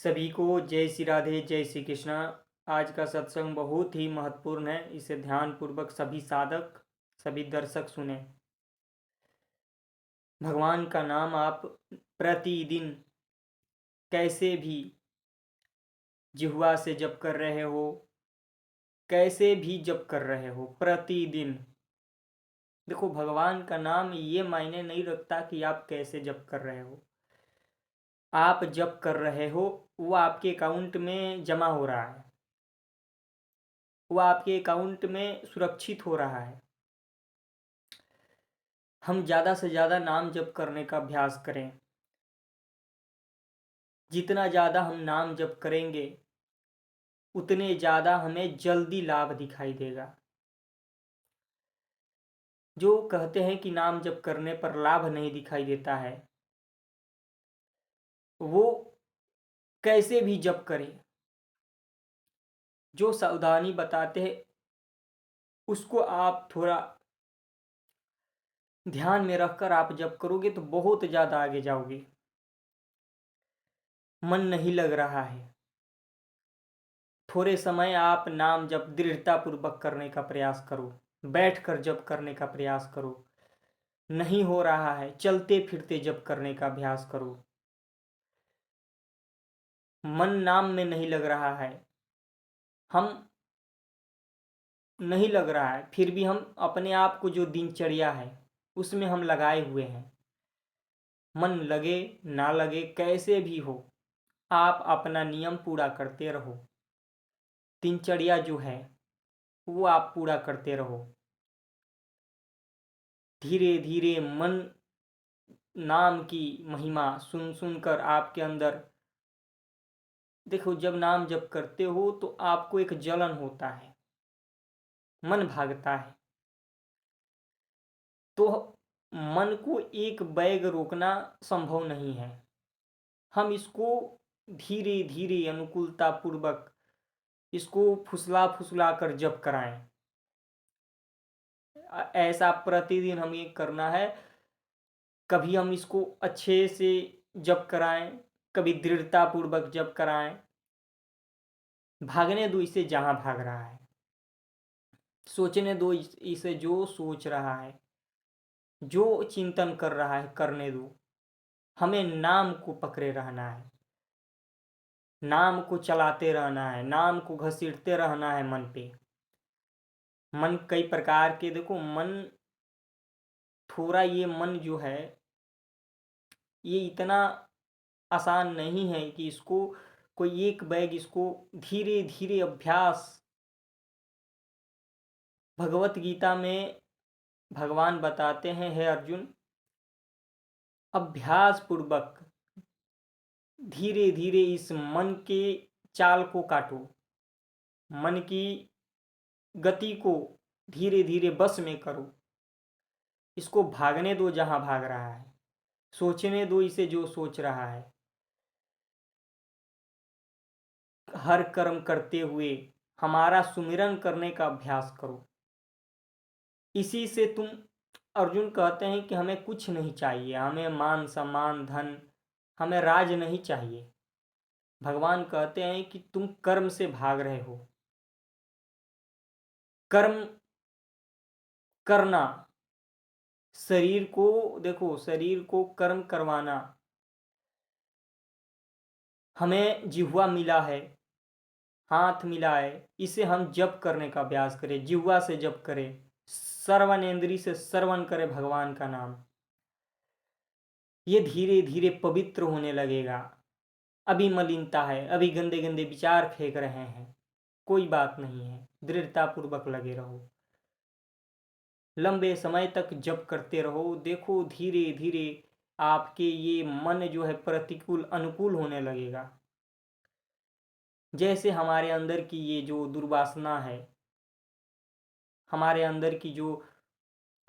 सभी को जय श्री राधे, जय श्री कृष्णा। आज का सत्संग बहुत ही महत्वपूर्ण है। इसे ध्यानपूर्वक सभी साधक, सभी दर्शक सुने। भगवान का नाम आप प्रतिदिन कैसे भी जिह्वा से जप कर रहे हो, कैसे भी जप कर रहे हो प्रतिदिन। देखो, भगवान का नाम ये मायने नहीं रखता कि आप कैसे जप कर रहे हो। आप जप कर रहे हो, वो आपके अकाउंट में जमा हो रहा है, वो आपके अकाउंट में सुरक्षित हो रहा है। हम ज़्यादा से ज़्यादा नाम जप करने का अभ्यास करें। जितना ज़्यादा हम नाम जप करेंगे उतने ज़्यादा हमें जल्दी लाभ दिखाई देगा। जो कहते हैं कि नाम जप करने पर लाभ नहीं दिखाई देता है, वो कैसे भी जप करें। जो सावधानी बताते हैं उसको आप थोड़ा ध्यान में रखकर आप जप करोगे तो बहुत ज़्यादा आगे जाओगे। मन नहीं लग रहा है, थोड़े समय आप नाम जप दृढ़तापूर्वक करने का प्रयास करो। बैठकर जप करने का प्रयास करो। नहीं हो रहा है, चलते फिरते जप करने का अभ्यास करो। मन नाम में नहीं लग रहा है, हम नहीं लग रहा है, फिर भी हम अपने आप को जो दिनचर्या है उसमें हम लगाए हुए हैं। मन लगे ना लगे, कैसे भी हो, आप अपना नियम पूरा करते रहो। दिनचर्या जो है वो आप पूरा करते रहो। धीरे धीरे मन नाम की महिमा सुन सुनकर आपके अंदर, देखो, जब नाम जप करते हो तो आपको एक जलन होता है, मन भागता है। तो मन को एक बैग रोकना संभव नहीं है। हम इसको धीरे धीरे अनुकूलता पूर्वक इसको फुसला फुसला कर जप कराएं। ऐसा प्रतिदिन हमें करना है। कभी हम इसको अच्छे से जप कराएं, कभी दृढ़ता पूर्वक जप कराएं। भागने दो इसे जहां भाग रहा है, सोचने दो इसे जो सोच रहा है, जो चिंतन कर रहा है करने दो। हमें नाम को पकड़े रहना है, नाम को चलाते रहना है, नाम को घसीटते रहना है मन पे। मन कई प्रकार के, देखो, मन थोड़ा, ये मन जो है ये इतना आसान नहीं है कि इसको कोई एक बैग, इसको धीरे धीरे अभ्यास। भगवत गीता में भगवान बताते हैं, हे अर्जुन, अभ्यास पूर्वक धीरे धीरे इस मन के चाल को काटो। मन की गति को धीरे धीरे बस में करो। इसको भागने दो जहां भाग रहा है, सोचने दो इसे जो सोच रहा है। हर कर्म करते हुए हमारा सुमिरन करने का अभ्यास करो। इसी से तुम, अर्जुन कहते हैं कि हमें कुछ नहीं चाहिए, हमें मान सम्मान धन, हमें राज नहीं चाहिए। भगवान कहते हैं कि तुम कर्म से भाग रहे हो। कर्म करना, शरीर को, देखो, शरीर को कर्म करवाना, हमें जिह्वा मिला है, हाथ मिला है, इसे हम जप करने का अभ्यास करें। जिह्वा से जप करें, श्रवणेंद्री से श्रवण करें भगवान का नाम। ये धीरे धीरे पवित्र होने लगेगा। अभी मलिनता है, अभी गंदे गंदे विचार फेंक रहे हैं, कोई बात नहीं है, दृढ़ता पूर्वक लगे रहो। लंबे समय तक जप करते रहो। देखो, धीरे धीरे आपके ये मन जो है प्रतिकूल अनुकूल होने लगेगा। जैसे हमारे अंदर की ये जो दुर्वासना है, हमारे अंदर की जो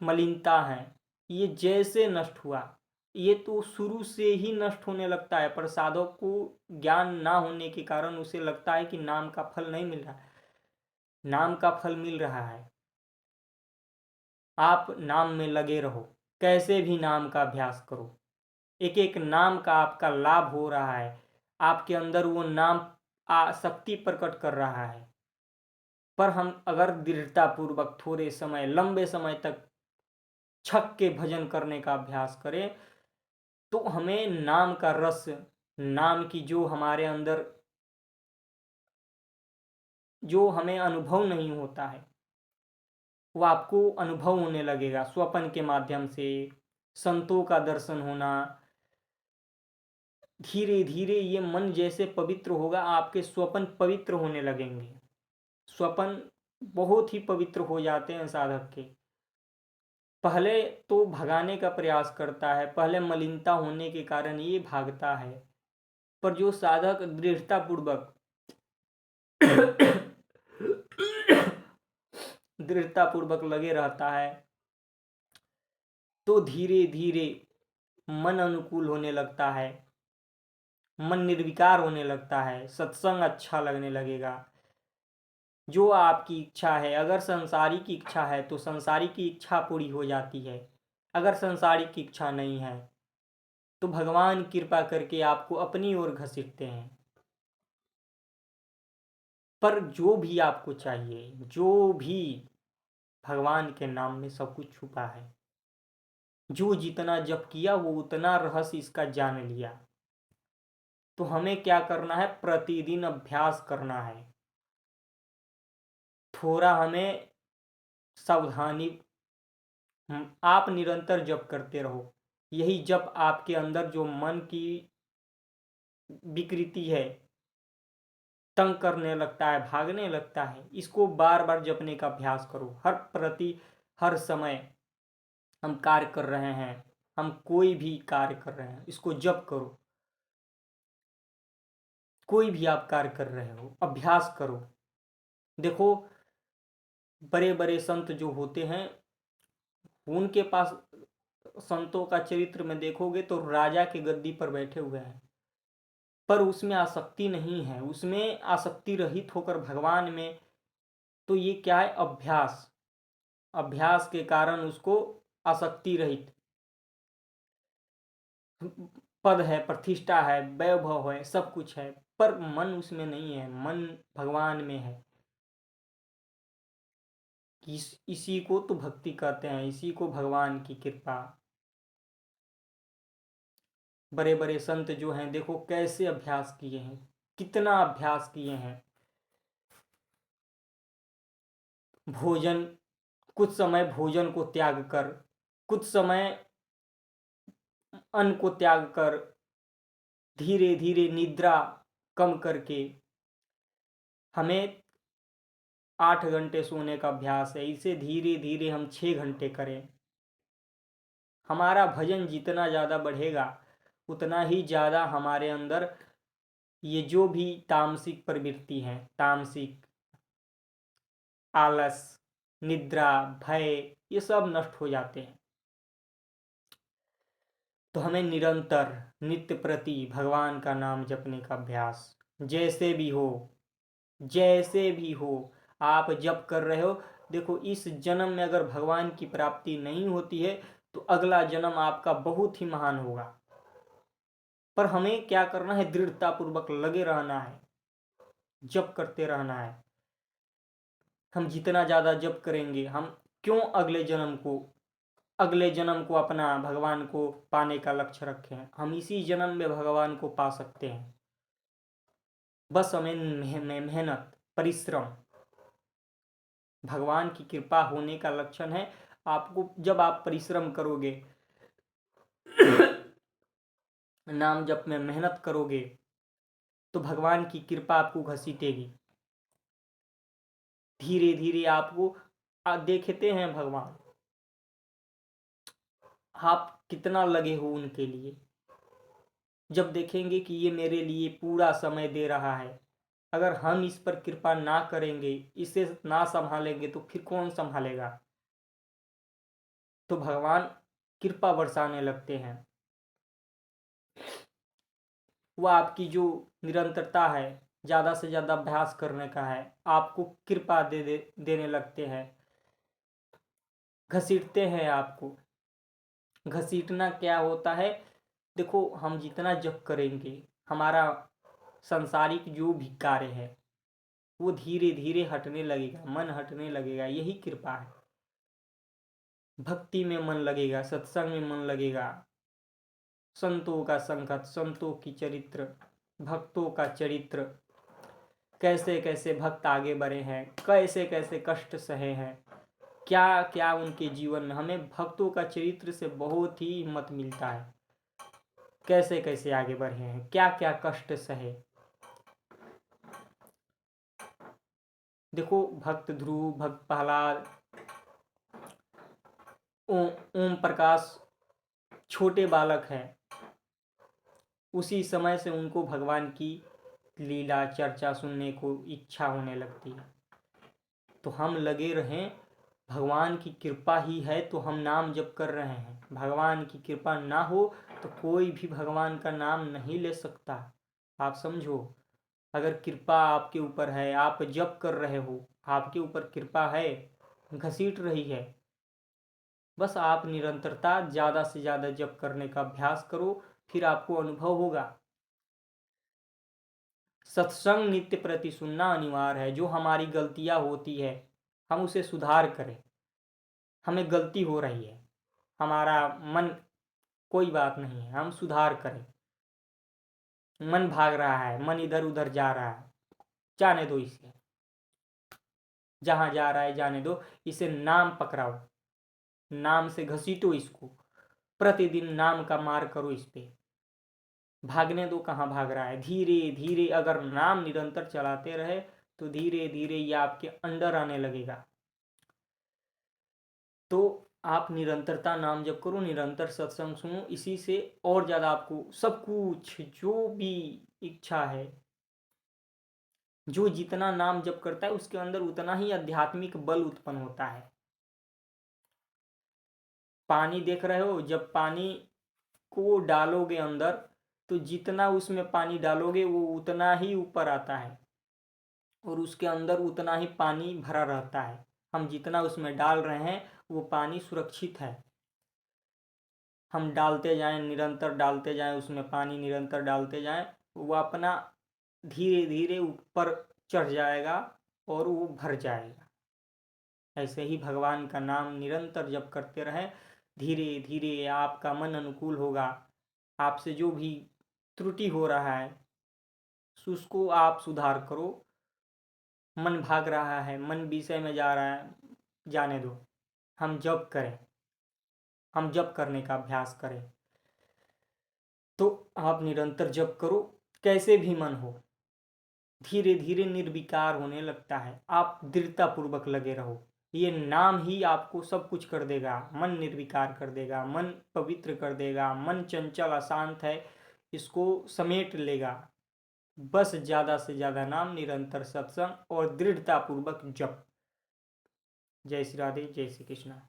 मलिनता है, ये जैसे नष्ट हुआ, ये तो शुरू से ही नष्ट होने लगता है, पर साधक को ज्ञान ना होने के कारण उसे लगता है कि नाम का फल नहीं मिल रहा। नाम का फल मिल रहा है। आप नाम में लगे रहो, कैसे भी नाम का अभ्यास करो। एक एक नाम का आपका लाभ हो रहा है। आपके अंदर वो नाम शक्ति प्रकट कर रहा है। पर हम अगर दृढ़तापूर्वक थोड़े समय, लंबे समय तक छक के भजन करने का अभ्यास करें तो हमें नाम का रस, नाम की जो हमारे अंदर जो हमें अनुभव नहीं होता है वो आपको अनुभव होने लगेगा। स्वप्न के माध्यम से संतों का दर्शन होना, धीरे धीरे ये मन जैसे पवित्र होगा, आपके स्वप्न पवित्र होने लगेंगे। स्वप्न बहुत ही पवित्र हो जाते हैं साधक के। पहले तो भगाने का प्रयास करता है, पहले मलिनता होने के कारण ये भागता है, पर जो साधक दृढ़तापूर्वक दृढ़तापूर्वक लगे रहता है तो धीरे धीरे मन अनुकूल होने लगता है, मन निर्विकार होने लगता है, सत्संग अच्छा लगने लगेगा। जो आपकी इच्छा है, अगर संसारी की इच्छा है तो संसारी की इच्छा पूरी हो जाती है, अगर संसारी की इच्छा नहीं है तो भगवान कृपा करके आपको अपनी ओर घसीटते हैं। पर जो भी आपको चाहिए, जो भी, भगवान के नाम में सब कुछ छुपा है। जो जितना जप किया वो उतना रहस्य इसका जान लिया। तो हमें क्या करना है? प्रतिदिन अभ्यास करना है। थोड़ा हमें सावधानी, आप निरंतर जप करते रहो। यही जप आपके अंदर जो मन की विकृति है, तंग करने लगता है, भागने लगता है, इसको बार बार जपने का अभ्यास करो। हर समय हम कार्य कर रहे हैं, हम कोई भी कार्य कर रहे हैं, इसको जप करो। कोई भी आप कार्य कर रहे हो, अभ्यास करो। देखो, बड़े बड़े संत जो होते हैं उनके पास, संतों का चरित्र में देखोगे तो राजा की गद्दी पर बैठे हुए हैं, पर उसमें आसक्ति नहीं है, उसमें आसक्ति रहित होकर भगवान में। तो ये क्या है? अभ्यास। अभ्यास के कारण उसको आसक्ति रहित पद है, प्रतिष्ठा है, वैभव है, सब कुछ है, पर मन उसमें नहीं है, मन भगवान में है। इसी को तो भक्ति कहते हैं, इसी को भगवान की कृपा। बड़े बड़े संत जो हैं देखो कैसे अभ्यास किए हैं, कितना अभ्यास किए हैं। भोजन, कुछ समय भोजन को त्याग कर, कुछ समय अन्न को त्याग कर, धीरे धीरे निद्रा कम करके, हमें 8 घंटे सोने का अभ्यास है, इसे धीरे धीरे हम 6 घंटे करें। हमारा भजन जितना ज़्यादा बढ़ेगा उतना ही ज़्यादा हमारे अंदर ये जो भी तामसिक प्रवृत्ति है, तामसिक, आलस, निद्रा, भय, ये सब नष्ट हो जाते हैं। तो हमें निरंतर नित्य प्रति भगवान का नाम जपने का अभ्यास, जैसे भी हो, जैसे भी हो आप जप कर रहे हो। देखो, इस जन्म में अगर भगवान की प्राप्ति नहीं होती है तो अगला जन्म आपका बहुत ही महान होगा। पर हमें क्या करना है? दृढ़ता पूर्वक लगे रहना है, जप करते रहना है। हम जितना ज़्यादा जप करेंगे, हम क्यों अगले जन्म को अपना भगवान को पाने का लक्ष्य रखें? हम इसी जन्म में भगवान को पा सकते हैं। बस हमें मेहनत, परिश्रम, भगवान की कृपा होने का लक्षण है। आपको जब आप परिश्रम करोगे, नाम जप में मेहनत करोगे, तो भगवान की कृपा आपको घसीटेगी। धीरे धीरे आपको देखते हैं भगवान, आप कितना लगे हो उनके लिए। जब देखेंगे कि ये मेरे लिए पूरा समय दे रहा है, अगर हम इस पर कृपा ना करेंगे, इसे ना संभालेंगे, तो फिर कौन संभालेगा? तो भगवान कृपा बरसाने लगते हैं। वह आपकी जो निरंतरता है, ज़्यादा से ज़्यादा अभ्यास करने का है, आपको कृपा देने लगते हैं, घसीटते हैं आपको। घसीटना क्या होता है? देखो, हम जितना जप करेंगे, हमारा संसारिक जो भी कार्य है वो धीरे धीरे हटने लगेगा, मन हटने लगेगा। यही कृपा है। भक्ति में मन लगेगा, सत्संग में मन लगेगा, संतों का संगत, संतों की चरित्र, भक्तों का चरित्र, कैसे कैसे भक्त आगे बढ़े हैं, कैसे कैसे कष्ट सहे हैं, क्या क्या उनके जीवन में, हमें भक्तों का चरित्र से बहुत ही हिम्मत मिलता है। कैसे कैसे आगे बढ़े हैं, क्या क्या कष्ट सहे। देखो भक्त ध्रुव, भक्त प्रहलाद, ओम प्रकाश छोटे बालक हैं, उसी समय से उनको भगवान की लीला चर्चा सुनने को इच्छा होने लगती है। तो हम लगे रहें, भगवान की कृपा ही है तो हम नाम जप कर रहे हैं। भगवान की कृपा ना हो तो कोई भी भगवान का नाम नहीं ले सकता। आप समझो, अगर कृपा आपके ऊपर है, आप जप कर रहे हो, आपके ऊपर कृपा है, घसीट रही है, बस आप निरंतरता ज़्यादा से ज़्यादा जप करने का अभ्यास करो, फिर आपको अनुभव होगा। सत्संग नित्य प्रति सुनना अनिवार्य है। जो हमारी गलतियां होती है हम उसे सुधार करें। हमें गलती हो रही है, हमारा मन, कोई बात नहीं है, हम सुधार करें। मन भाग रहा है, मन इधर उधर जा रहा है, जाने दो इसे, जहां जा रहा है जाने दो, इसे नाम पकड़ाओ, नाम से घसीटो इसको, प्रतिदिन नाम का मार करो इस पे। भागने दो, कहाँ भाग रहा है। धीरे धीरे अगर नाम निरंतर चलाते रहे तो धीरे धीरे ये आपके अंडर आने लगेगा। तो आप निरंतरता नाम जप करो, निरंतर सत्संग सुनो, इसी से और ज़्यादा आपको सब कुछ, जो भी इच्छा है, जो जितना नाम जप करता है उसके अंदर उतना ही आध्यात्मिक बल उत्पन्न होता है। पानी देख रहे हो, जब पानी को डालोगे अंदर तो जितना उसमें पानी डालोगे वो उतना ही ऊपर आता है और उसके अंदर उतना ही पानी भरा रहता है। हम जितना उसमें डाल रहे हैं वो पानी सुरक्षित है। हम डालते जाएं, निरंतर डालते जाएं, उसमें पानी निरंतर डालते जाएं, वो अपना धीरे धीरे ऊपर चढ़ जाएगा और वो भर जाएगा। ऐसे ही भगवान का नाम निरंतर जप करते रहें, धीरे धीरे आपका मन अनुकूल होगा। आपसे जो भी त्रुटि हो रहा है उसको आप सुधार करो। मन भाग रहा है, मन विषय में जा रहा है, जाने दो, हम जप करें, हम जप करने का अभ्यास करें। तो आप निरंतर जप करो, कैसे भी मन हो, धीरे धीरे निर्विकार होने लगता है। आप दृढ़ता पूर्वक लगे रहो, ये नाम ही आपको सब कुछ कर देगा। मन निर्विकार कर देगा, मन पवित्र कर देगा, मन चंचल अशांत है इसको समेट लेगा। बस ज़्यादा से ज़्यादा नाम, निरंतर सत्संग और दृढ़ता पूर्वक जप। जय श्री राधे, जय श्री कृष्णा।